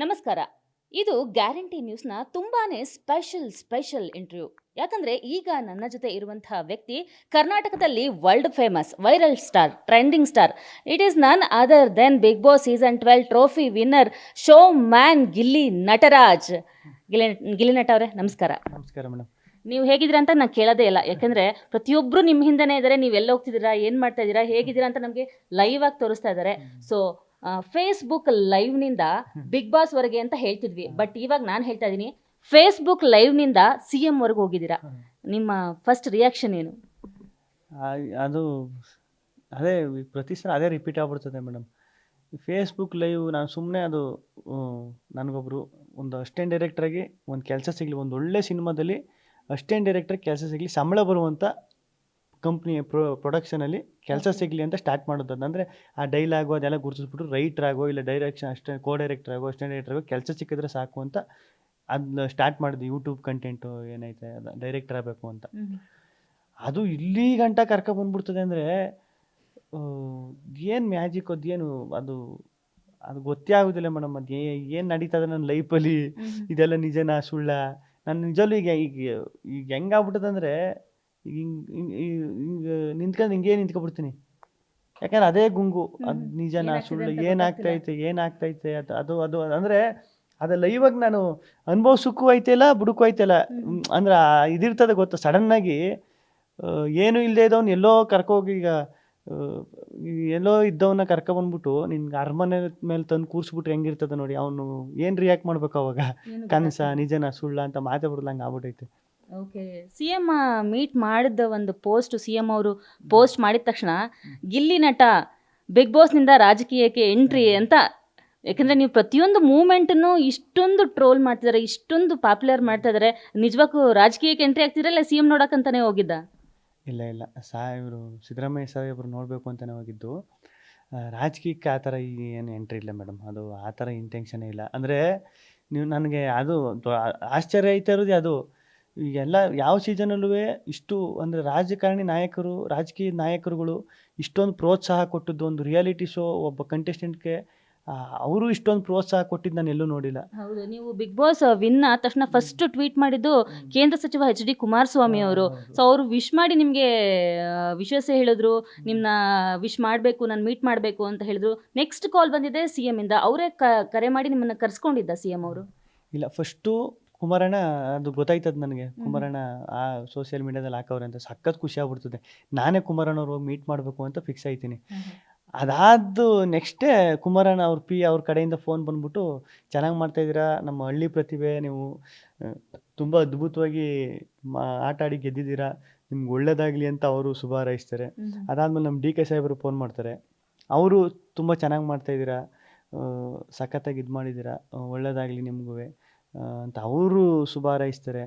ನಮಸ್ಕಾರ. ಇದು ಗ್ಯಾರಂಟಿ ನ್ಯೂಸ್‌ನ ತುಂಬಾನೇ ಸ್ಪೆಷಲ್ ಇಂಟರ್ವ್ಯೂ. ಯಾಕಂದ್ರೆ ಈಗ ನನ್ನ ಜೊತೆ ಇರುವಂತಹ ವ್ಯಕ್ತಿ ಕರ್ನಾಟಕದಲ್ಲಿ world famous viral star, trending star. It is none other than Bigg Boss season 12 trophy winner, showman Gilli Nataraj. Gilli Gilli Nata ಅವರೇ ನಮಸ್ಕಾರ. ನಮಸ್ಕಾರ ಮೇಡಮ್. ನೀವು ಹೇಗಿದ್ದೀರಾ ಅಂತ ನಾನು ಕೇಳೋದೇ ಇಲ್ಲ. ಯಾಕಂದ್ರೆ ಪ್ರತಿಯೊಬ್ಬರು ನಿಮ್ಮ ಹಿಂದೆನೇ ಇದ್ದಾರೆ. ನೀವು ಎಲ್ಲಿ ಹೋಗ್ತಿದ್ದೀರಾ, ಏನು ಮಾಡ್ತಾ ಇದ್ದೀರಾ, ಹೇಗಿದ್ದೀರಾ ಅಂತ ನಮಗೆ ಲೈವ್ ಆಗಿ ತೋರಿಸ್ತಾ ಇದ್ದಾರೆ. ಸೊ ಫೇಸ್ಬುಕ್ ಲೈವ್ನಿಂದ ಬಿಗ್ ಬಾಸ್ ವರೆಗೆ ಅಂತ ಹೇಳ್ತಿದ್ವಿ. ಬಟ್ ಇವಾಗ ನಾನು ಹೇಳ್ತಾ ಇದ್ದೀನಿ, ಫೇಸ್ಬುಕ್ ಲೈವ್ನಿಂದ CM ವರೆಗೆ ಹೋಗಿದ್ದೀರಾ. ನಿಮ್ಮ ಫಸ್ಟ್ ರಿಯಾಕ್ಷನ್ ಏನು? ಅದು ಅದೇ ಪ್ರತಿ ಸಲ ಅದೇ ರಿಪೀಟ್ ಆಗ್ಬಿಡ್ತದೆ ಮೇಡಮ್. ಫೇಸ್ಬುಕ್ ಲೈವ್ ನಾನು ಸುಮ್ಮನೆ ಅದು ನನಗೊಬ್ಬರು ಒಂದು ಅಸಿಸ್ಟೆಂಟ್ ಡೈರೆಕ್ಟ್ರಾಗಿ ಒಂದು ಕೆಲಸ ಸಿಗಲಿ, ಒಂದು ಒಳ್ಳೆ ಸಿನಿಮಾದಲ್ಲಿ ಅಸಿಸ್ಟೆಂಟ್ ಡೈರೆಕ್ಟ್ರಾಗಿ ಕೆಲಸ ಸಿಗಲಿ, ಸಂಬಳ ಬರುವಂಥ ಕಂಪ್ನಿ ಪ್ರೊಡಕ್ಷನಲ್ಲಿ ಕೆಲಸ ಸಿಗಲಿ ಅಂತ ಸ್ಟಾರ್ಟ್ ಮಾಡೋದು. ಅಂದರೆ ಆ ಡೈಲಾಗು ಅದೆಲ್ಲ ಗುರುತಿಸ್ಬಿಟ್ಟು ರೈಟ್ರಾಗೋ ಇಲ್ಲ ಡೈರೆಕ್ಷನ್ ಕೋ ಡೈರೆಕ್ಟ್ರಾಗೋ ಅಸಿಸ್ಟೆಂಟ್ ಡೈರೆಕ್ಟ್ರಾಗೋ ಕೆಲಸ ಸಿಕ್ಕಿದ್ರೆ ಸಾಕು ಅಂತ ಅದನ್ನ ಸ್ಟಾರ್ಟ್ ಮಾಡಿದ್ದು. ಯೂಟ್ಯೂಬ್ ಕಂಟೆಂಟು ಏನೈತೆ ಅದು ಡೈರೆಕ್ಟರ್ ಆಗಬೇಕು ಅಂತ. ಅದು ಇಲ್ಲಿ ಗಂಟ ಕರ್ಕೊಬಂದ್ಬಿಡ್ತದೆ ಅಂದರೆ ಏನು ಮ್ಯಾಜಿಕ್, ಅದೇನು ಅದು ಅದು ಗೊತ್ತೇ ಆಗೋದಿಲ್ಲ ಮೇಡಮ್. ಅದು ಏನು ನಡೀತದೆ ನನ್ನ ಲೈಫಲ್ಲಿ, ಇದೆಲ್ಲ ನಿಜನಾ ಸುಳ್ಳ? ನಾನು ನಿಜಲ್ಲೂ ಈಗ ಈಗ ಈಗ ಹೆಂಗಾಗ್ಬಿಟ್ಟದೆ ಅಂದರೆ ಹಿಂಗೆ ನಿಂತ್ಕೊಂಡು ಹಿಂಗೇ ನಿಂತ್ಕೊಬಿಡ್ತೀನಿ. ಯಾಕಂದ್ರೆ ಅದೇ ಗುಂಗು, ಅದು ನಿಜನಾ ಸುಳ್ಳು, ಏನಾಗ್ತೈತೆ ಅದು ಅದು ಅದು ಅಂದರೆ ಅದು ಲೈವಾಗಿ ನಾನು ಅನುಭವಿಸೋಕ್ಕೂ ಐತಿಲ್ಲ, ಬುಡಕ್ಕೂ ಐತಿಲ್ಲ. ಅಂದ್ರೆ ಇದಿರ್ತದೆ ಗೊತ್ತಾ, ಸಡನ್ನಾಗಿ ಏನೂ ಇಲ್ಲದೆ ಇದ್ದವ್ನು ಎಲ್ಲೋ ಕರ್ಕೋಗಿ, ಈಗ ಎಲ್ಲೋ ಇದ್ದವನ್ನ ಕರ್ಕೊಬಂದ್ಬಿಟ್ಟು ನಿನ್ಗೆ ಅರಮನೆ ಮೇಲೆ ತಂದು ಕೂರಿಸ್ಬಿಟ್ರೆ ಹೆಂಗಿರ್ತದೆ ನೋಡಿ, ಅವನು ಏನು ರಿಯಾಕ್ಟ್ ಮಾಡ್ಬೇಕು ಅವಾಗ? ಕನಸ ನಿಜನಾ ಸುಳ್ಳ ಅಂತ ಮಾತೇ ಬಿಡಲ್ಲ, ಹಂಗೆ ಆಗ್ಬಿಟ್ಟೈತೆ. ಓಕೆ. CM ಮೀಟ್ ಮಾಡಿದ ಒಂದು ಪೋಸ್ಟ್, CM ಅವರು ಪೋಸ್ಟ್ ಮಾಡಿದ ತಕ್ಷಣ ಗಿಲ್ಲಿ ನಟ ಬಿಗ್ ಬಾಸ್ನಿಂದ ರಾಜಕೀಯಕ್ಕೆ ಎಂಟ್ರಿ ಅಂತ. ಯಾಕಂದ್ರೆ ನೀವು ಪ್ರತಿಯೊಂದು ಮೂಮೆಂಟನ್ನು ಇಷ್ಟೊಂದು ಟ್ರೋಲ್ ಮಾಡ್ತಿದ್ದಾರೆ, ಇಷ್ಟೊಂದು ಪಾಪ್ಯುಲರ್ ಮಾಡ್ತಾ ಇದ್ದಾರೆ. ನಿಜವಾಗೂ ರಾಜಕೀಯಕ್ಕೆ ಎಂಟ್ರಿ ಆಗ್ತಿರಲ್ಲ, CM ನೋಡಕ್ಕಂತಾನೆ ಹೋಗಿದ್ದ? ಇಲ್ಲ ಇವರು ಸಿದ್ದರಾಮಯ್ಯ ಸಾಹೇಬರು ನೋಡಬೇಕು ಅಂತಲೇ ಹೋಗಿದ್ದು. ರಾಜಕೀಯಕ್ಕೆ ಆ ಥರ ಏನು ಎಂಟ್ರಿ ಇಲ್ಲ ಮೇಡಮ್. ಅದು ಆ ಥರ ಇಂಟೆನ್ಷನೇ ಇಲ್ಲ. ಅಂದರೆ ನೀವು ನನಗೆ ಅದು ಆಶ್ಚರ್ಯ ಐತೆ ಇರೋದು ಅದು. ಈಗೆಲ್ಲ ಯಾವ ಸೀಸನಲ್ಲೂ ಇಷ್ಟು ಅಂದರೆ ರಾಜಕಾರಣಿ ನಾಯಕರು, ರಾಜಕೀಯ ನಾಯಕರುಗಳು ಇಷ್ಟೊಂದು ಪ್ರೋತ್ಸಾಹ ಕೊಟ್ಟದ್ದು ಒಂದು ರಿಯಾಲಿಟಿ ಶೋ ಒಬ್ಬ ಕಂಟೆಸ್ಟೆಂಟ್ಗೆ ಅವರು ಇಷ್ಟೊಂದು ಪ್ರೋತ್ಸಾಹ ಕೊಟ್ಟಿದ್ದು ನಾನು ಎಲ್ಲೂ ನೋಡಿಲ್ಲ. ಹೌದು. ನೀವು ಬಿಗ್ ಬಾಸ್ ವಿನ್ ಆದ ತಕ್ಷಣ ಫಸ್ಟ್ ಟ್ವೀಟ್ ಮಾಡಿದ್ದು ಕೇಂದ್ರ ಸಚಿವ HD ಕುಮಾರಸ್ವಾಮಿ ಅವರು. ಸೊ ಅವರು ವಿಶ್ ಮಾಡಿ ನಿಮಗೆ ವಿಶ್ವಾಸ ಹೇಳಿದ್ರು, ನಿಮ್ಮನ್ನ ವಿಶ್ ಮಾಡಬೇಕು, ನಾನು ಮೀಟ್ ಮಾಡಬೇಕು ಅಂತ ಹೇಳಿದ್ರು. ನೆಕ್ಸ್ಟ್ ಕಾಲ್ ಬಂದಿದೆ CM ಇಂದ. ಅವರೇ ಕರೆ ಮಾಡಿ ನಿಮ್ಮನ್ನ ಕರ್ಸ್ಕೊಂಡಿದ್ದ CM ಅವರು? ಇಲ್ಲ, ಫಸ್ಟು ಕುಮಾರಣ್ಣ, ಅದು ಗೊತ್ತಾಯ್ತದ ನನಗೆ. ಕುಮಾರಣ್ಣ ಆ ಸೋಷಿಯಲ್ ಮೀಡಿಯಾದಲ್ಲಿ ಹಾಕವ್ರೆ ಅಂತ ಸಖತ್ ಖುಷಿ ಆಗ್ಬಿಡ್ತದೆ. ನಾನೇ ಕುಮಾರಣ್ಣ ಅವ್ರು ಹೋಗಿ ಮೀಟ್ ಮಾಡಬೇಕು ಅಂತ ಫಿಕ್ಸ್ ಆಯ್ತೀನಿ. ಅದಾದ್ದು ನೆಕ್ಸ್ಟೇ ಕುಮಾರಣ್ಣ ಅವ್ರ ಕಡೆಯಿಂದ ಫೋನ್ ಬಂದ್ಬಿಟ್ಟು, ಚೆನ್ನಾಗಿ ಮಾಡ್ತಾಯಿದ್ದೀರಾ, ನಮ್ಮ ಹಳ್ಳಿ ಪ್ರತಿಭೆ, ನೀವು ತುಂಬ ಅದ್ಭುತವಾಗಿ ಆಟ ಆಡಿ ಗೆದ್ದಿದ್ದೀರಾ, ನಿಮ್ಗೆ ಒಳ್ಳೇದಾಗಲಿ ಅಂತ ಅವರು ಶುಭ ಹಾರೈಸ್ತಾರೆ. ಅದಾದಮೇಲೆ ನಮ್ಮ DK ಸಾಹೇಬರು ಫೋನ್ ಮಾಡ್ತಾರೆ. ಅವರು ತುಂಬ ಚೆನ್ನಾಗಿ ಮಾಡ್ತಾಯಿದ್ದೀರಾ, ಸಖತ್ತಾಗಿ ಇದು ಮಾಡಿದ್ದೀರಾ, ಒಳ್ಳೇದಾಗಲಿ ನಿಮಗೂ ಅಂತ ಅವರು ಶುಭ ಹಾರೈಸ್ತಾರೆ.